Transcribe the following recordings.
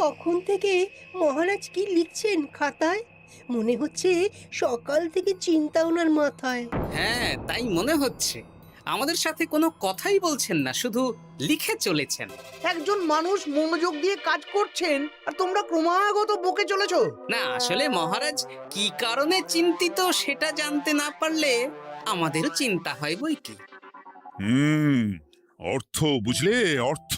তখন থেকে মহারাজ কি লিখছেন খাতায়? মনে হচ্ছে সকাল থেকে চিন্তা ওনার মাথায়। হ্যাঁ, তাই মনে হচ্ছে। আমাদের সাথে কোনো কথাই বলছেন না, শুধু লিখে চলেছেন। একজন মানুষ মনোযোগ দিয়ে কাজ করছেন আর তোমরা ক্রমাগত বকে চলেছো। না, আসলে মহারাজ কি কারণে চিন্তিত সেটা জানতে না পারলে আমাদেরও চিন্তা হয় বই কি। হুম অর্থ বুঝলে, অর্থ।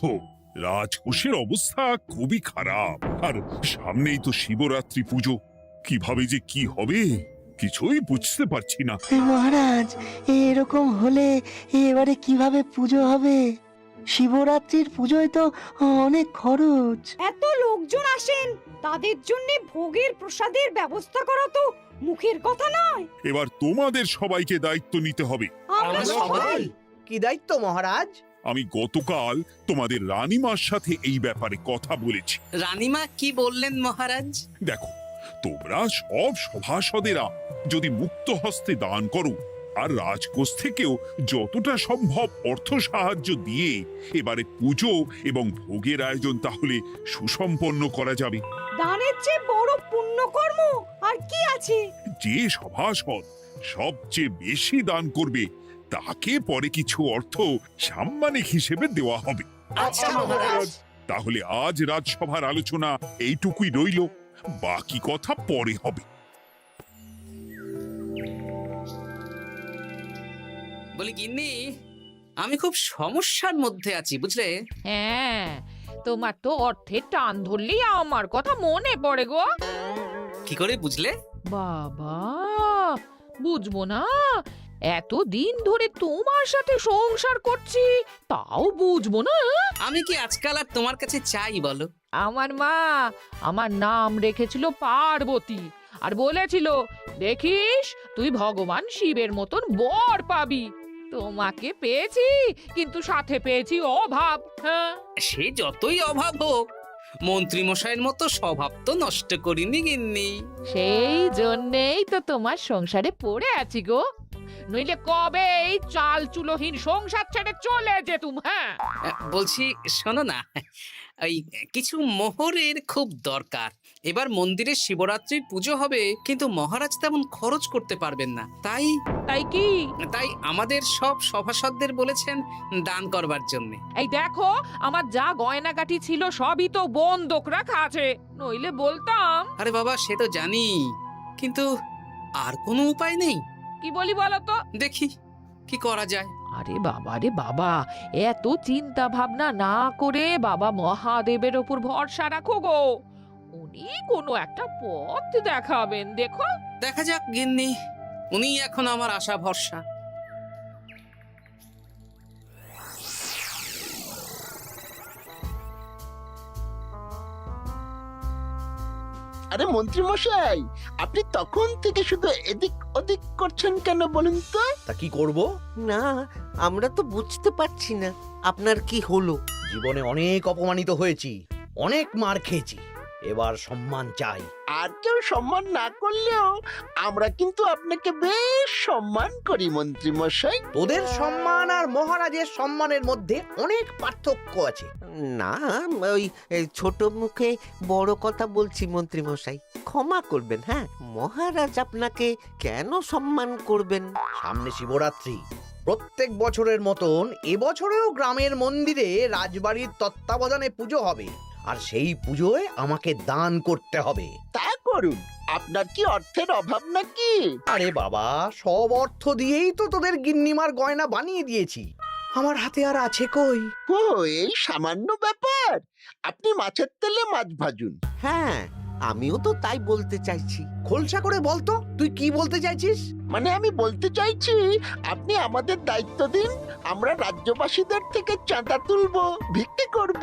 রাজকোষের অবস্থা খুবই খারাপ। আর সামনেই তো শিবরাত্রি পুজো। কিভাবে যে কি হবে কিছুই বুঝতে পারছি না। মহারাজ, এরকম হলে এবারে কিভাবে পুজো হবে? শিবরাত্রির পুজোয় তো অনেক খরচ। এত লোকজন আসেন, তাদের জন্য ভোগের প্রসাদের ব্যবস্থা করা তো মুখের কথা নয়। এবার তোমাদের সবাইকে দায়িত্ব নিতে হবে। আমরা সবাই। কি দায়িত্ব মহারাজ? আমি গতকাল তোমাদের রানীমার সাথে এই ব্যাপারে কথা বলেছি। রানীমা কি বললেন মহারাজ? দেখো, তোমরা সব সভাসদেরা যদি মুক্ত হস্তে দান করো আর রাজকোষ থেকেও যতটা সম্ভব অর্থ সাহায্য দিয়ে এবারে পুজো এবং ভোগের আয়োজন তাহলে সুসম্পন্ন করা যাবে। দানের চেয়ে বড় পুণ্যকর্ম আর কি আছে? যে সভাসদ সবচেয়ে বেশি দান করবে তাকে পরে কিছু অর্থ সাম্মানিক হিসেবে দেওয়া হবে। আচ্ছা মহারাজ। তাহলে আজ রাজসভার আলোচনা এইটুকুই রইল, বাকি কথা পরে হবে। বলি গিন্নি, আমি খুব সমস্যার মধ্যে আছি বুঝলে। হ্যাঁ, তোমার তো অর্থের টান ধরলেই আমার কথা মনে পড়ে গো। কি করে বুঝলে? বাবা, বুঝবো না? এতদিন ধরে তোমার সাথে সংসার করছি, তাও বুঝবো না? আমি কি আজকাল আর তোমার কাছে চাই বলো? আমার মা আমার নাম রেখেছিল পার্বতী, আর বলেছিল দেখিস তুই ভগবান শিবের মতন বর পাবি। তোমাকে পেয়েছি, কিন্তু সাথে পেয়েছি অভাব। হ্যাঁ, সে যতই অভাব হোক, মন্ত্রী মশাইয়ের মতো স্বভাব তো নষ্ট করিনি গিন্নি। সেই জন্যেই তো তোমার সংসারে পড়ে আছি গো, নইলে কবে এই চাল চুলোহীন সংসার ছেড়ে চলে যেতুম। হ্যাঁ, বলছি শোনো না, এই কিছু মোহরের খুব দরকার। এবার মন্দিরে শিবরাত্রির পুজো হবে, কিন্তু মহারাজ তেমন খরচ করতে পারবেন না। তাই তাই কি? তাই আমাদের সব সভাসদদের বলেছেন দান করবার জন্য। এই দেখো, আমার যা গয়নাগাটি ছিল সবই তো বন্ধক রাখা আছে, নইলে বলতাম। আরে বাবা, সে তো জানি, কিন্তু আর কোনো উপায় নেই। কি বলি বলো তো? দেখি কি করা যায়। আরে বাবা রে বাবা, এত চিন্তা ভাবনা না করে বাবা মহাদেবের ওপর ভরসা রাখো গো, উনি কোনো একটা পথ দেখাবেন। দেখো, দেখা যাক গিন্নি, উনি এখন আমার আশা ভরসা। আরে মন্ত্রী মশাই, আপনি তখন থেকে শুধু এদিক ওদিক করছেন কেন বলুন তো? তা কি করব? না, আমরা তো বুঝতে পারছি না আপনার কি হলো। জীবনে অনেক অপমানিত হয়েছি, অনেক মার খেয়েছি, এবার সম্মান চাই। আর কেউ সম্মান না করলেও আমরা কিন্তু আপনাকে বেশ সম্মান করি মন্ত্রী মশাই। তোদের সম্মান আর মহারাজের সম্মানের মধ্যে অনেক পার্থক্য আছে। না, ওই এই ছোট মুখে বড় কথা বলছি মন্ত্রী মশাই, ক্ষমা করবেন। হ্যাঁ, মহারাজ আপনাকে কেন সম্মান করবেন? সামনে শিবরাত্রি, প্রত্যেক বছরের মতন এবছরেও গ্রামের মন্দিরে রাজবাড়ির তত্ত্বাবধানে পুজো হবে, আর সেই পুজোয় আমাকে দান করতে হবে। তা করুন, আপনার কি অর্থের অভাব নাকি? আরে বাবা, সব অর্থ দিয়েই তো তোদের গিন্নিমার গয়না বানিয়ে দিয়েছি, আমার হাতে আর আছে কই? ও, এই সামান্য ব্যাপার। আপনি মাছের তেলে মাছ ভাজুন। হ্যাঁ, আমিও তো তাই বলতে চাইছি। খোলসা করে বলতো তুই কি বলতে চাইছিস? মানে আমি বলতে চাইছি, আপনি আমাদের দায়িত্ব দিন, আমরা রাজ্যবাসীদের থেকে চাঁদা তুলবো, ভিক্ষে করব।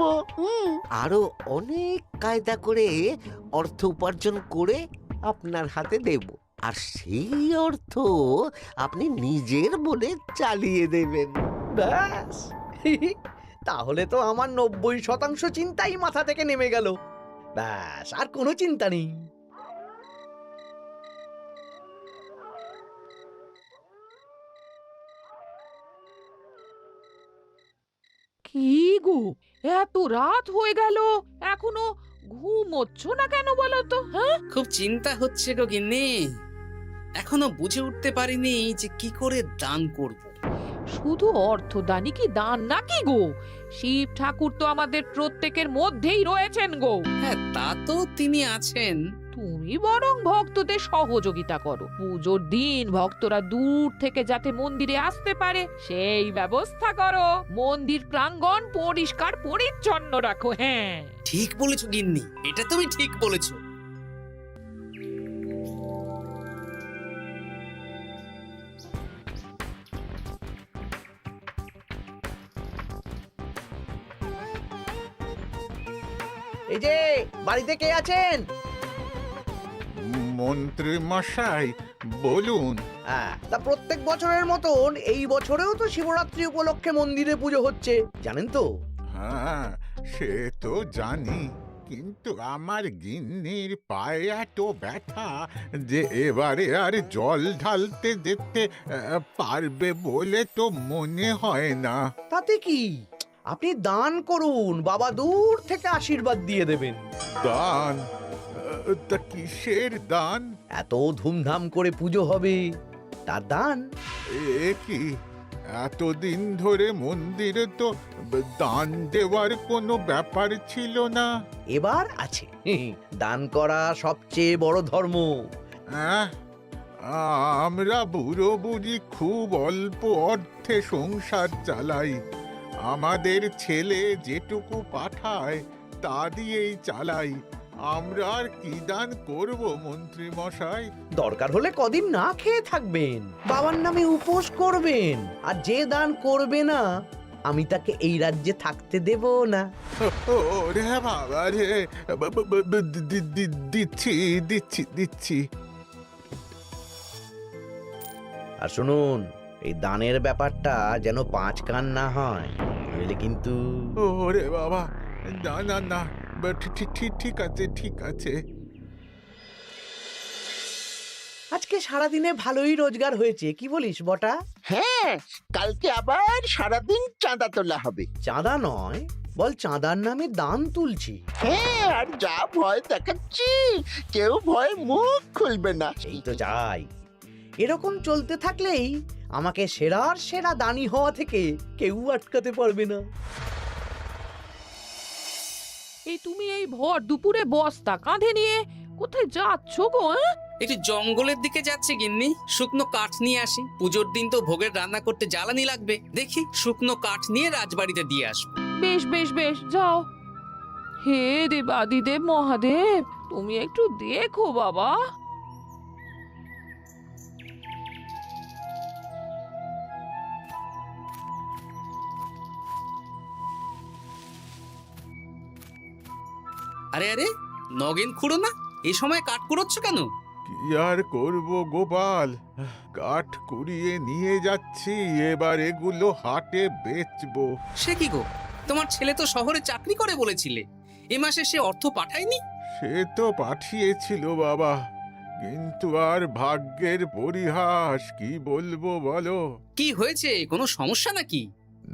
আরো অনেক কায়দা করে অর্থ উপার্জন করে আপনার হাতে দেব, আর সেই অর্থ আপনি নিজের বলে চালিয়ে দেবেন। ব্যাস, তাহলে তো আমার 90% চিন্তাই মাথা থেকে নেমে গেল। ব্যাস, আর কোনো চিন্তা নেই। কি গো, এত রাত হয়ে গেল, এখনো ঘুমোচ্ছ না কেন বলো তো? হ্যাঁ, খুব চিন্তা হচ্ছে গো গিন্নি, এখনো বুঝে উঠতে পারিনি যে কি করে দান করব। শুধু অর্থদানই কি দান নাকি গো? শিব ঠাকুর তো আমাদের প্রত্যেকের মধ্যেই রয়েছেন গো। হ্যাঁ, তা তো তিনি আছেন। তুমি বরং ভক্তদের সহযোগিতা করো। পুজোর দিন ভক্তরা দূর থেকে যাতে মন্দিরে আসতে পারে সেই ব্যবস্থা করো। মন্দির প্রাঙ্গণ পরিষ্কার পরিচ্ছন্ন রাখো। হ্যাঁ, ঠিক বলেছো গিন্নি, এটা তুমি ঠিক বলেছো। এই যে বাড়িতে কে আছেন? মন্ত্রী মশাই বলুন। হ্যাঁ, তা প্রত্যেক বছরের মতন এই বছরেও তো শিবরাত্রি উপলক্ষে মন্দিরে পুজো হচ্ছে, জানেন তো? হ্যাঁ, সে তো জানি, কিন্তু আমার গিন্নির পায়ে এত ব্যথা যে এবারে আর জল ঢালতে যেতে পারবে বলে তো মনে হয় না। তাতে কি, আপনি দান করুন, বাবা দূর থেকে আশীর্বাদ দিয়ে দেবেন। দান? তা কিসের দান? এত ধুমধাম করে পুজো হবে, তার দান। এ কি, এতদিন ধরে মন্দিরে তো দান দেওয়ার কোনো ব্যাপার ছিল না। এবার আছে। দান করা সবচেয়ে বড় ধর্ম। আহ, আমরা বুড়ো বুড়ি খুব অল্প অর্থে সংসার চালাই। আমাদের ছেলে যেটুকু পাঠায় তা দিয়েই চালাই। আমরা আর কি দান করব মন্ত্রী মশাই? দরকার হলে কদিন না খেয়ে থাকবেন, বাবার নামে উপোস করবেন, আর যে দান করবে না আমি তাকে এই রাজ্যে থাকতে দেব না। ওরে বাবা রে, দিচ্ছি দিচ্ছি দিচ্ছি। আর শুনুন, এই দানের ব্যাপারটা যেন 5 কান না হয়, নইলে কিন্তু। ওরে বাবা, না না না, ঠিক আছে ঠিক আছে। আজকে সারাদিনে ভালোই রোজগার হয়েছে, কি বলিস বটা? হ্যাঁ, কালকে আবার সারাদিন চাঁদা তোলা হবে। চাঁদা নয়, বল চাঁদার নামে দান তুলছি। হ্যাঁ, আর যা ভয় দেখাচ্ছি, কেউ ভয় মুখ খুলবে না। এই তো যাই, এরকম চলতে থাকলেই আমাকে সেরার সেরা দানি হওয়া থেকে কেউ আটকাতে পারবে না। এই তুমি এই ভর দুপুরে বস্তা কাঁধে নিয়ে কোথায় যাচ্ছ গো? একটু জঙ্গলের দিকে যাচ্ছে গিন্নি, শুকনো কাঠ নিয়ে আসি। পুজোর দিন তো ভোগের রান্না করতে জ্বালানি লাগবে, দেখি শুকনো কাঠ নিয়ে রাজবাড়িতে দিয়ে আসবো। বেশ বেশ বেশ, যাও। হে দেবাদিদেব মহাদেব, তুমি একটু দেখো বাবা। আরে আরে, নগেন খুঁড়ো না, এই সময় কাঠ কুড়োচ্ছ কেন? কি আর করব গোপাল, কাঠ কুড়িয়ে নিয়ে যাচ্ছি, এবার এগুলো হাটে বেচবো। সে কি গো, তোমার ছেলে তো শহরে চাকরি করে বলেছিলে, এ মাসে সে অর্থ পাঠায়নি? সে তো পাঠিয়েছিল বাবা, কিন্তু আর ভাগ্যের পরিহাস, কি বলবো বলো। কি হয়েছে, কোনো সমস্যা নাকি?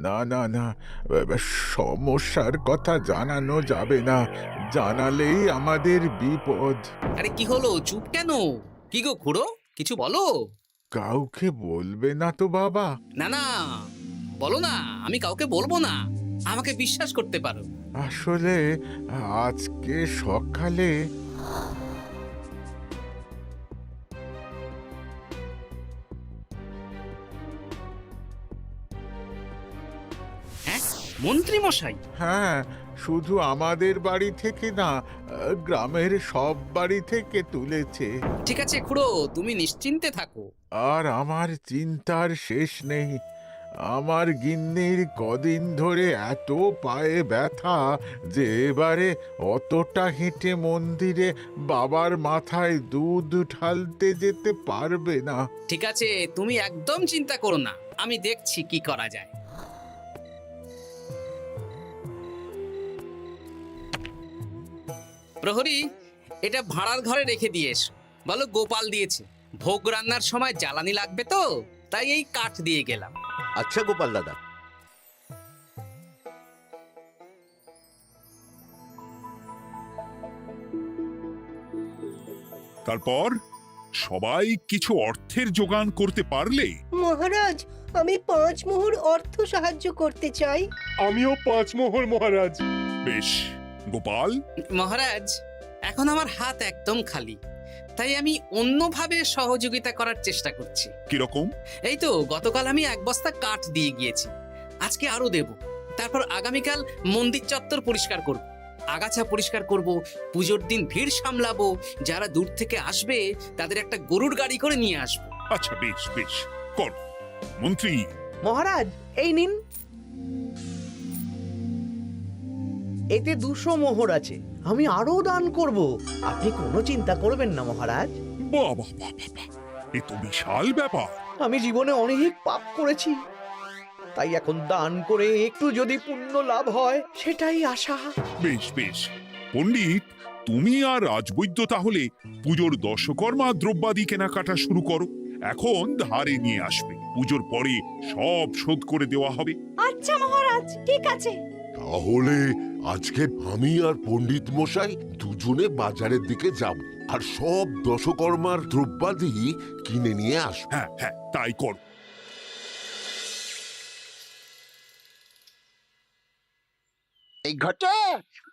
না না না, সমস্যার কথা জানানো যাবে না, জানালেই আমাদের বিপদ। আরে কি হলো, চুপ কেন? কি গো খুড়ো, কিছু বলো। কাউকে বলবে না তো বাবা? না না, বলো না, আমি কাউকে বলবো না, আমাকে বিশ্বাস করতে পারো। আসলে আজকে সকালে হ্যাঁ, মন্ত্রী মশাই? হ্যাঁ, শুধু আমাদের বাড়ি থেকে না, গ্রামের সব বাড়ি থেকে তুলেছে। ঠিক আছে খুড়ো, তুমি নিশ্চিন্তে থাকো। আর আমার চিন্তার শেষ নেই। আমার গিন্নির কদিন ধরে এত পায়ে ব্যথা যে এবারে অতটা হেঁটে মন্দিরে বাবার মাথায় দুধ ঢালতে যেতে পারবে না। ঠিক আছে, তুমি একদম চিন্তা করো না, আমি দেখছি কি করা যায়। প্রহরী, এটা ভাড়ার ঘরে রেখে দিয়ে এসো। বলো গোপাল দিয়েছে, ভোগ রান্নার সময় জ্বালানি লাগবে তো, তাই এই কাঠ দিয়ে গেলাম। আচ্ছা গোপাল দাদা। তারপর সবাই কিছু অর্থের যোগান করতে পারলে মহারাজ, আমি 5 মোহর অর্থ সাহায্য করতে চাই। আমিও 5 মোহর মহারাজ। বেশ। গোপাল, মহারাজ, এখন আমার হাত একদম খালি, তাই আমি অন্যভাবে সহযোগিতা করার চেষ্টা করছি। কিরকম? এই তো গতকাল আমি 1 বস্তা কাঠ দিয়ে গিয়েছি, আজকে আরো দেব। তারপর আগামীকাল মন্দির চত্বর পরিষ্কার করব, আগাছা পরিষ্কার করব, পুজোর দিন ভিড় সামলাবো, যারা দূর থেকে আসবে তাদের একটা গরুর গাড়ি করে নিয়ে আসবো। আচ্ছা, বেশ বেশ, কর। মন্ত্রী, মহারাজ, এই নিন। এতে 200 মোহর আছে, আমি আরো দান করব। আপনি কোনো চিন্তা করবেন না মহারাজ। বাহ বাহ বাহ বাহ বাহ, এ তো বিশাল ব্যাপার। আমি জীবনে অনেক পাপ করেছি, তাই এখন দান করে একটু যদি পুণ্য লাভ হয় সেটাই আশা। বেশ বেশ। পণ্ডিত, তুমি আর রাজবৈদ্য তাহলে পুজোর দশকর্মা দ্রব্যাদি কেনাকাটা শুরু করো। এখন ধারে নিয়ে আসবে, পুজোর পরে সব শোধ করে দেওয়া হবে। আচ্ছা মহারাজ, ঠিক আছে। তাহলে আজকে আমি আর পণ্ডিত মশাই দুজনে বাজারের দিকে যাব আর সব দশকর্মার দ্রব্যাদি কিনে নিয়ে আসব। হ্যাঁ হ্যাঁ, তাই কর। এই ঘটা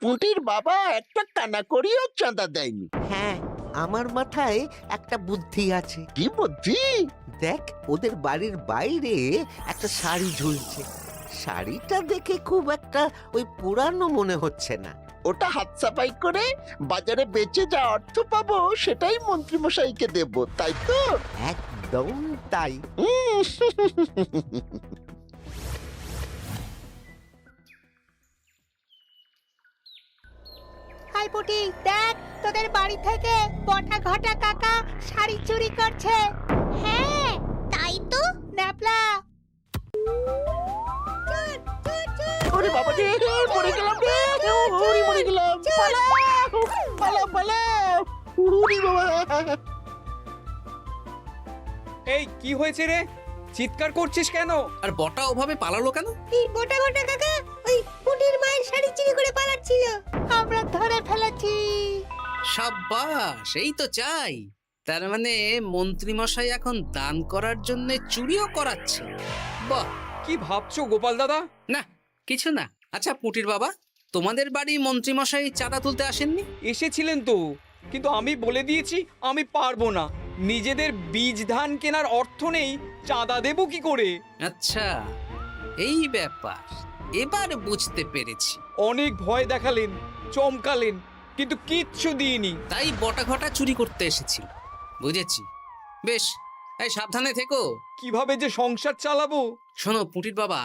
পুঁটির বাবা একটা কানা করিও চাঁদা দেয়নি। হ্যাঁ, আমার মাথায় একটা বুদ্ধি আছে। কি বুদ্ধি? দেখ, ওদের বাড়ির বাইরে একটা শাড়ি ঝুলছে। শাড়িটা দেখে খুব একটা ওই পুরানো মনে হচ্ছে না। ওটা হাত সাফাই করে বাজারে বেচে যা অর্থ পাবো সেটাই মন্ত্রী মশাইকে দেব, তাই তো? একদম তাই। হাই পুটি, দেখ তোদের বাড়ি থেকে বটা ঘটা কাকা শাড়ি চুরি করছে। হ্যাঁ, তাই তো। ন্যাপলা, ওরে বাবা রে, মরে গেলাম রে, ওরে মরে গেলাম। পালাও পালাও পালাও, ওরে বাবা। এই কি হয়েছে রে? চিৎকার করছিস কেন? আর বটা ওভাবে পালালো কেন? এই বটা ঘটা কাকা ওই পুটির মায়ের শাড়ি চুরি করে পালাচ্ছিল, আমরা ধরে ফেলেছি। সাব্বাস, এই তো চাই। তার মানে মন্ত্রী মশাই এখন দান করার জন্য চুরিও করাচ্ছে। বাহ! কি ভাবছো গোপাল দাদা? না, কিছু না। আচ্ছা পুটির বাবা, তোমাদের বাড়ি মন্ত্রী মশাই চাঁদা তুলতে আসেননি? এসেছিলেন তো, কিন্তু আমি বলে দিয়েছি আমি পারবো না। নিজেদের বীজ ধান কেনার অর্থ নেই, চাঁদা দেবো কি করে? আচ্ছা, এই ব্যাপার, এবার বুঝতে পেরেছি। অনেক ভয় দেখালেন, চমকালেন, কিন্তু কিচ্ছু দিইনি। তাই বটা ঘটা চুরি করতে এসেছিল, বুঝেছি। বেশ, এই সাবধানে থেকো। কিভাবে যে সংসার চালাবো? শোনো পুটির বাবা,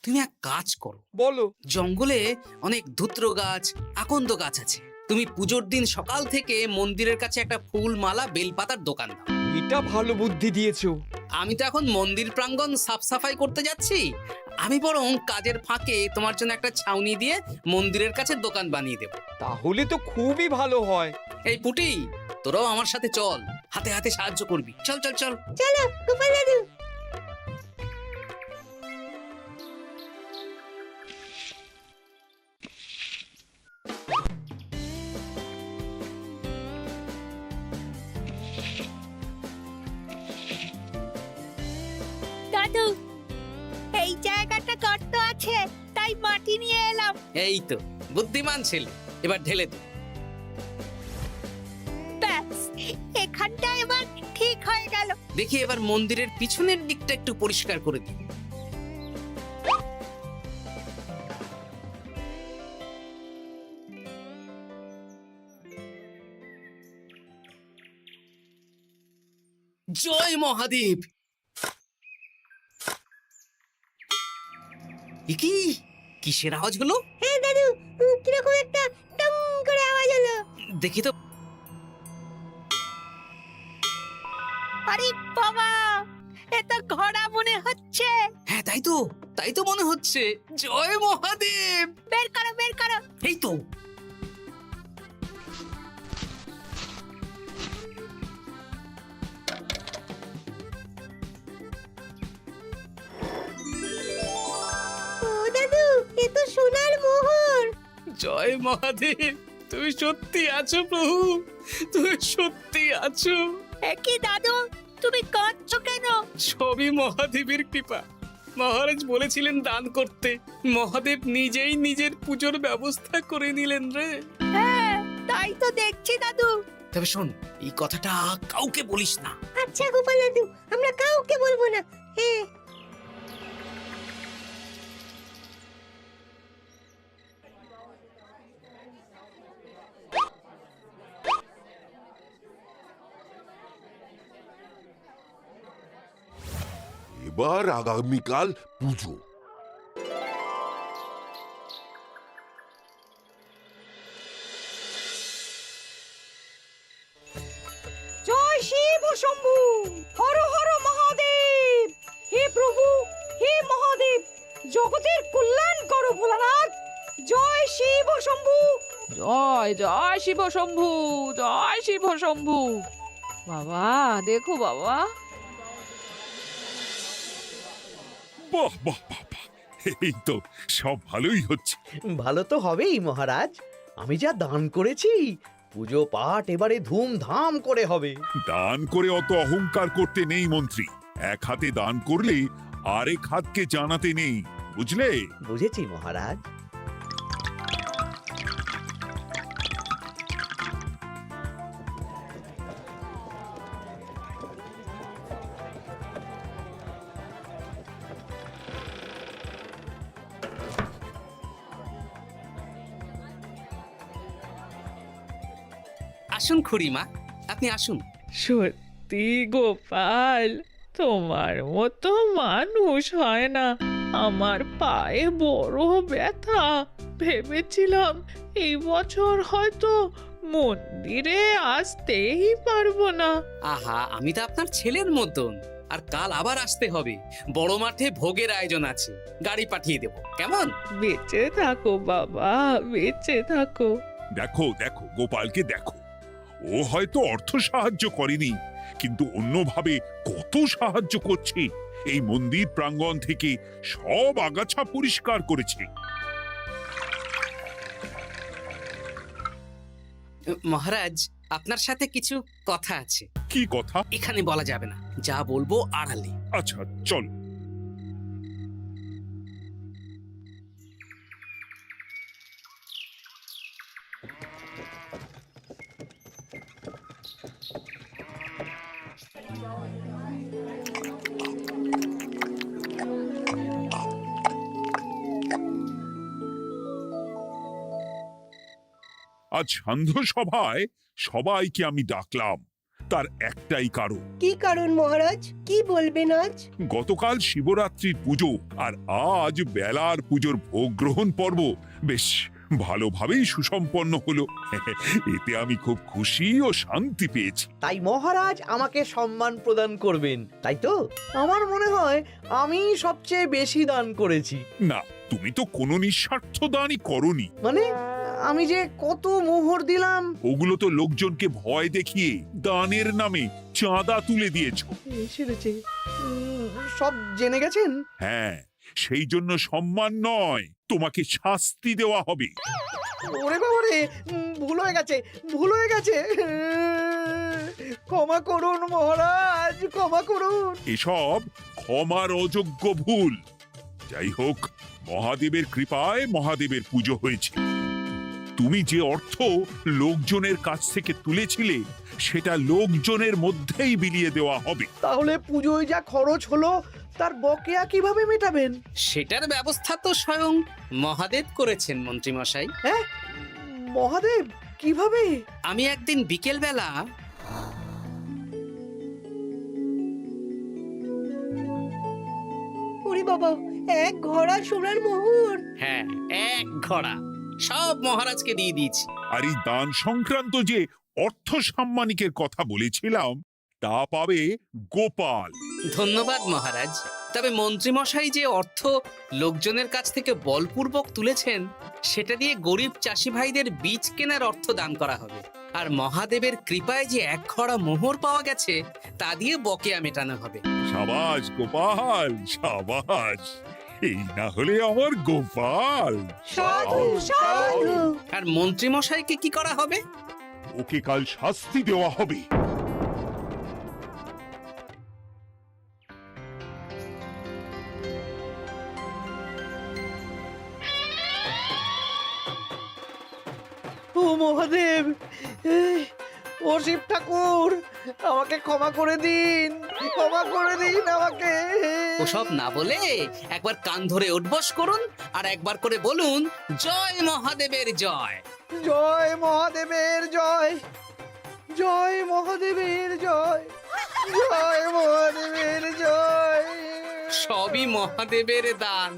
তুমি এক কাজ করো। বলো। জঙ্গলে অনেক ধুত্র গাছ, আকন্দ গাছ আছে। তুমি পুজোর দিন সকাল থেকে মন্দিরের কাছে একটা ফুল মালা বেলপাতার দোকান দাও। এটা ভালো বুদ্ধি দিয়েছো। আমি তো এখন মন্দির প্রাঙ্গণ সাফ সাফাই করতে যাচ্ছি, আমি বরং কাজের ফাঁকে তোমার জন্য একটা ছাউনি দিয়ে মন্দিরের কাছে দোকান বানিয়ে দেব। তাহলে তো খুবই ভালো হয়। এই পুটি, তোরাও আমার সাথে চল, হাতে হাতে সাহায্য করবি। চল চল চল। চলো গোপাল দাদু। দাদু, এই জায়গাটা গর্ত আছে, তাই মাটি নিয়ে এলাম। এই তো বুদ্ধিমান ছেলে, এবার ঢেলে দে। ব্যাস, এখানটা এবার ঠিক হয়ে গেল। দেখি এবার মন্দিরের পিছনের দিকটা একটু পরিষ্কার করে দিই। জয় মহাদেব। কি কিসের আওয়াজ হলো? হ্যাঁ দাদু, কিরকম একটা টং করে আওয়াজ হলো। দেখি তো। আরে বাবা, এটা ঘোড়া মনে হচ্ছে। হ্যাঁ তাই তো মনে হচ্ছে। জয় মহাদেব। বের করো বের করো। এই তো। ও দাদু, এ তো সোনার মোহর। জয় মহাদেব। তুমি সত্যি আছো প্রভু, তুমি সত্যি আছো। একই দাদু, তুমি কাঁদছো কেন? সবই মহাদেবের কৃপা। মহারাজ বলেছিলেন দান করতে, মহাদেব নিজেই নিজের পুজোর ব্যবস্থা করে নিলেন রে। হ্যাঁ, তাই তো দেখছি দাদু। তবে শোন, এই কথাটা কাউকে বলিস না। আচ্ছা গোপাল দাদু, আমরা কাউকে বলবো না। হ্যাঁ। এবার আগামীকাল পুজো। জয় শিব শম্ভু, হর হর মহাদেব। হে প্রভু, হে মহাদেব, জগতের কল্যাণ করো ভোলানাথ। জয় শিব শম্ভু। জয় জয় শিব শম্ভু, জয় শিব শম্ভু। বাবা দেখো বাবা, বাহ বাহ বাহ বাহ, এই তো সব ভালোই হচ্ছে। ভালো তো হবেই মহারাজ, আমি যা দান করেছি পুজো পাঠ এবারে ধুমধাম করে হবে। দান করে অত অহংকার করতে নেই মন্ত্রী। এক হাতে দান করলে আরেক হাতকে জানাতে নেই, বুঝলে? বুঝেছি মহারাজ। আসুন খুড়িমা, আপনি আসুন। সত্যি গোপাল, তোমার মতো মানুষ হয় না। আমার পায়ে বড় ব্যথা, ভেবেছিলাম এই বছর হয়তো মন্দিরে আসতেই পারবো না। আহা, আমি তো আপনার ছেলের মতন। আর কাল আবার আসতে হবে, বড় মাঠে ভোগের আয়োজন আছে, গাড়ি পাঠিয়ে দেব, কেমন? বেঁচে থাকো বাবা, বেঁচে থাকো। দেখো দেখো গোপালকে দেখো, ও হয়তো অর্থ সাহায্য করেনি, কিন্তু অন্যভাবে কত সাহায্য করছে। এই মন্দির প্রাঙ্গণ থেকে সব আগাছা পরিষ্কার করেছে। মহারাজ, আপনার সাথে কিছু কথা আছে। কি কথা? এখানে বলা যাবে না, যা বলবো আড়ালে। আচ্ছা চল। আজ সান্ধ্য সভায় সবাইকে আমি ডাকলাম, তার একটাই কারণ। কি কারণ মহারাজ? কি বলবেন আজ? গতকাল শিবরাত্রির পুজো আর আজ বেলার পুজোর ভোগ গ্রহণ পর্ব বেশ ভালোভাবেই সুসম্পন্ন হলো। এতে আমি খুব খুশি ও শান্তি পেয়েছি। তাই মহারাজ আমাকে সম্মান প্রদান করবেন, তাই তো? আমার মনে হয় আমি সবচেয়ে বেশি দান করেছি। না, তুমি তো কোনো নিঃস্বার্থ দানই করনি। মানে আমি যে কত মোহর দিলাম। ওগুলো তো লোকজনকে ভয় দেখিয়ে দানের নামে চাঁদা তুলে দিয়েছো। সেরেছে, সব জেনে গেছেন। হ্যাঁ, সেই জন্য সম্মান নয়, তোমাকে শাস্তি দেওয়া হবে। ওরে বাবা রে, ভুল হয়ে গেছে, ভুল হয়ে গেছে। ক্ষমা করুন মহারাজ, ক্ষমা করুন। এসব ক্ষমার অযোগ্য ভুল। যাই হোক, মহাদেবের কৃপায় মহাদেবের পুজো হয়েছে। তুমি যে অর্থ লোকজনের কাছ থেকে তুলেছিলে সেটা লোকজনের মধ্যেই বিলিয়ে দেওয়া হবে। তাহলে পুজোয় যা খরচ হলো তার বকেয়া কিভাবে মেটাবেন? সেটার ব্যবস্থা তো স্বয়ং মহাদেব করেছেন মন্ত্রী মশাই। হ্যাঁ, মহাদেব কিভাবে? আমি একদিন বিকেল বেলা ওরে বাবা, এক ঘোড়া সোনার মোহর। হ্যাঁ, এক ঘোড়া সব মহারাজকে দিয়ে দিয়েছি। আর এই দান সংক্রান্ত যে অর্থ সাম্মানিকের কথা বলেছিলাম তা পাবে গোপাল। ধন্যবাদ মহারাজ। তবে মন্ত্রী মশাই যে অর্থ লোকজনের কাছ থেকে বলপূর্বক তুলেছেন সেটা দিয়ে গরিব চাষি ভাইদের বীজ কেনার অর্থ দান করা হবে। আর মহাদেবের কৃপায় যে এক খড়া মোহর পাওয়া গেছে তা দিয়ে বকেয়া মেটানো হবে। সাবাস গোপাল, সাবাস। এই না হলে আমার গোপাল। সাধু সাধু আর মন্ত্রী মশাইকে কি করা হবে? ওকে কাল শাস্তি দেওয়া হবে। ও মহাদেব, ও শিব ঠাকুর, আমাকে ক্ষমা করে দিন, ক্ষমা করে দিন আমাকে। ওসব না বলে একবার কান ধরে উঠবস করুন আর একবার করে বলুন জয় মহাদেবের জয়। জয় মহাদেবের জয়, জয় মহাদেবের জয়, জয় মহাদেবের জয়। সবই মহাদেবের দান।